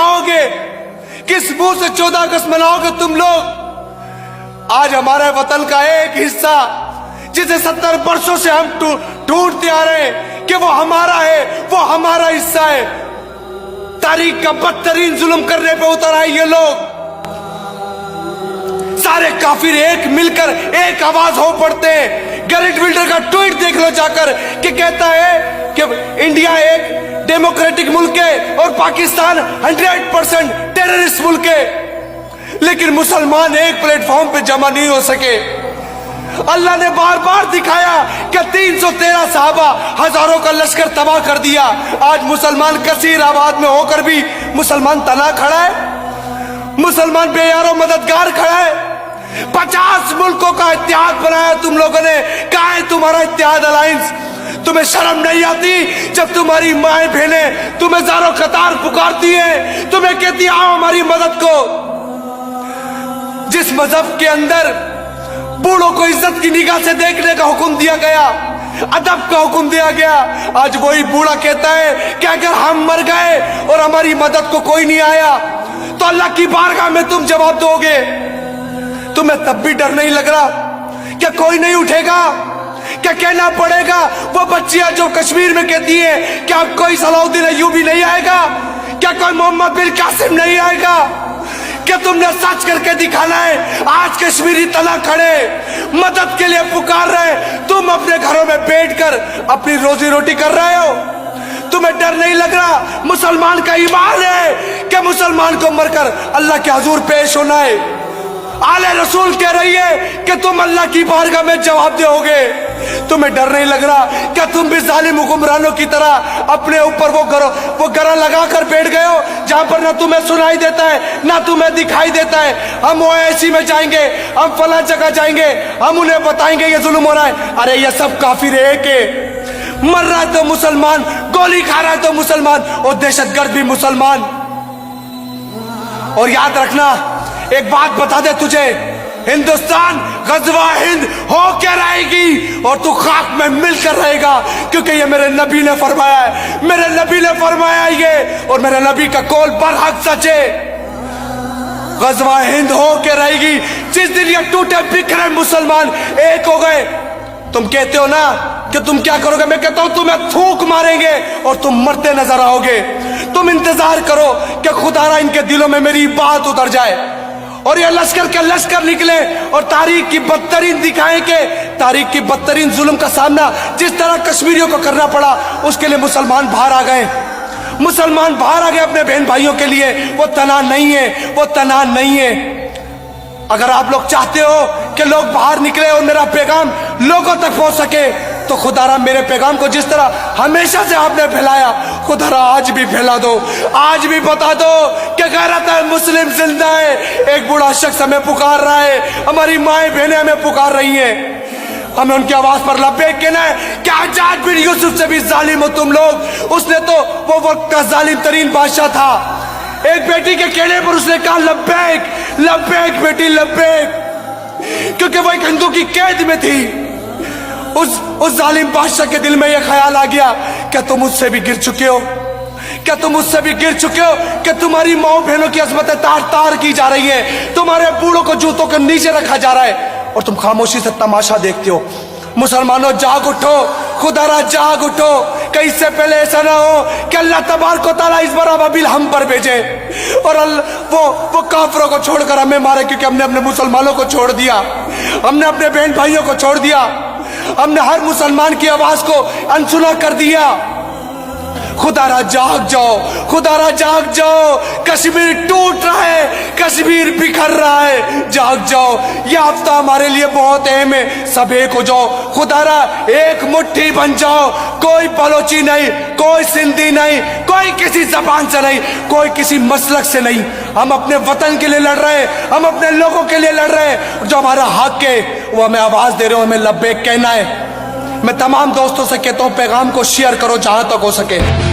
दिखाओगे? किस मुंह से 14 अगस्त मनाओगे तुम लोग? आज हमारे वतन का एक हिस्सा जिसे 70 वर्षों से हम ढूंढते आ रहे हैं कि वो हमारा है, वो हमारा हिस्सा है, तारीख का बदतरीन जुल्म करने पे उतर आए ये लोग। सारे काफिर एक मिलकर एक आवाज हो पड़ते हैं। गैरेट विल्डर का ट्वीट देख लो जाकर कि कहता है कि इंडिया एक डेमोक्रेटिक मुल्क है और पाकिस्तान 100% टेररिस्ट मुल्क है। लेकिन मुसलमान एक प्लेटफॉर्म पे जमा नहीं हो सके। अल्लाह ने बार बार दिखाया कि 313 साहबा, हजारों का लश्कर तबाह कर दिया। आज मुसलमान कसीर आबाद में होकर भी मुसलमान तना खड़ा है, मुसलमान बेयारो मददगार खड़ा है। 50 मुल्कों का इत्तेहाद बनाया तुम लोगों ने। कहा है तुम्हारा इत्तेहाद अलायंस? तुम्हें शर्म नहीं आती जब तुम्हारी माएं बहनें तुम्हें ज़ारो कतार पुकारती है, तुम्हें कहती आओ हमारी मदद को। जिस मजहब के अंदर बूढ़ों को इज्जत की निगाह से देखने का हुक्म दिया गया, अदब का हुक्म दिया गया, आज वही बूढ़ा कहता है कि अगर हम मर गए और हमारी मदद को कोई नहीं आया तो अल्लाह की बारगाह में तुम जवाब दोगे। तुम्हें तब भी डर नहीं लग रहा? क्या कोई नहीं उठेगा? क्या कहना पड़ेगा वो बच्चियां जो कश्मीर में कहती है कि अब कोई सलाउद्दीन अय्यूबी नहीं आएगा? क्या कोई मोहम्मद बिन कासिम नहीं आएगा? क्या तुमने सच करके दिखाना है? आज कश्मीरी तना खड़े मदद के लिए पुकार रहे, तुम अपने घरों में बैठकर अपनी रोजी रोटी कर रहे हो। तुम्हें डर नहीं लग रहा? मुसलमान का ईमान है कि मुसलमान को मरकर अल्लाह के हुजूर पेश होना है। आले रसूल कह रही है कि तुम अल्लाह की बारगाह में जवाब दोगे। तुम्हें डर नहीं लग रहा? क्या तुम भी जालिम हुक्मरानों की तरह अपने ऊपर वो गरा लगा कर बैठ गए हो जहां पर ना तुम्हें सुनाई देता है ना तुम्हें दिखाई देता है? हम ओएसी में जाएंगे, हम फला जगह जाएंगे, हम उन्हें बताएंगे ये जुल्म हो रहा है। अरे ये सब काफिर है कि मर रहा है तो मुसलमान, गोली खा रहा है तो मुसलमान, और दहशतगर्द भी मुसलमान। और याद रखना, एक बात बता दे तुझे, हिंदुस्तान गजवा हिंद हो के रहेगी और तू खाक में मिलकर रहेगा, क्योंकि ये मेरे नबी ने फरमाया है, मेरे नबी ने फरमाया ये, और मेरे नबी का कौल बरहक सच है। गजवा हिंद हो के रहेगी। जिस दिन ये टूटे बिखरे मुसलमान एक हो गए, तुम कहते हो ना कि तुम क्या करोगे, मैं कहता हूं तुम्हें थूक मारेंगे और तुम मरते नजर आओगे। तुम इंतजार करो कि खुदारा इनके दिलों में मेरी बात उतर जाए और ये लश्कर के लश्कर निकले और तारीख की बदतरीन दिखाएं कि तारीख की बदतरीन जुल्म का सामना जिस तरह कश्मीरियों को करना पड़ा, उसके लिए मुसलमान बाहर आ गए। मुसलमान बाहर आ गए अपने बहन भाइयों के लिए। वो तना नहीं है, वो तना नहीं है। अगर आप लोग चाहते हो कि लोग बाहर निकले और मेरा पैगाम लोगों तक पहुंच सके, तो खुदारा मेरे पैगाम को जिस तरह हमेशा से आपने फैलाया, खुदारा आज भी फैला दो। आज भी बता दो कि गैरत मुस्लिम जिंदा है। एक बूढ़ा शख्स हमें पुकार रहा है, हमारी माएं बहनें हमें पुकार रही हैं। हमें उनकी आवाज पर लब्बैक कहना है। क्या हज्जाज बिन यूसुफ से भी जालिम हो तुम लोग? उसने तो वो वक्त का जालिम तरीन बादशाह था। एक बेटी के कहने पर उसने कहा लब्बैक लब्बैक बेटी लब्बैक, क्योंकि वो एक हिंदू की कैद में थी। उस जालिम बादशाह के दिल में यह ख्याल आ गया, क्या तुम मुझसे भी गिर चुके हो? क्या तुम मुझसे भी गिर चुके हो कि तुम्हारी माओ बहनों की अजमतें तार तार की जा रही है, तुम्हारे बूढ़ों को जूतों के नीचे रखा जा रहा है और तुम खामोशी से तमाशा देखते हो? मुसलमानों जाग उठो, खुदारा जाग उठो। कहीं इससे पहले ऐसा ना हो कि अल्लाह तबारक व तआला इस बार अबाबिल हम पर भेजे और वो काफिरों को छोड़कर हमें मारे, क्योंकि हमने अपने मुसलमानों को छोड़ दिया, हमने अपने बहन भाइयों को छोड़ दिया, हमने हर मुसलमान की आवाज को अनसुना कर दिया। खुदारा जाग जाओ, खुदारा जाग जाओ। कश्मीर टूट रहा है, कश्मीर बिखर रहा है, जाग जाओ। यह हफ्ता हमारे लिए बहुत अहम है, सब एक हो जाओ। खुदारा एक मुट्ठी बन जाओ। कोई बलोची नहीं, कोई सिंधी नहीं, कोई किसी जबान से नहीं, कोई किसी मसलक से नहीं। हम अपने वतन के लिए लड़ रहे हैं, हम अपने लोगों के लिए लड़ रहे हैं। जो हमारा हक है वो हमें आवाज दे रहे हो, हमें लब्बैक कहना है। मैं तमाम दोस्तों से कहता हूं पैगाम को शेयर करो जहां तक हो सके।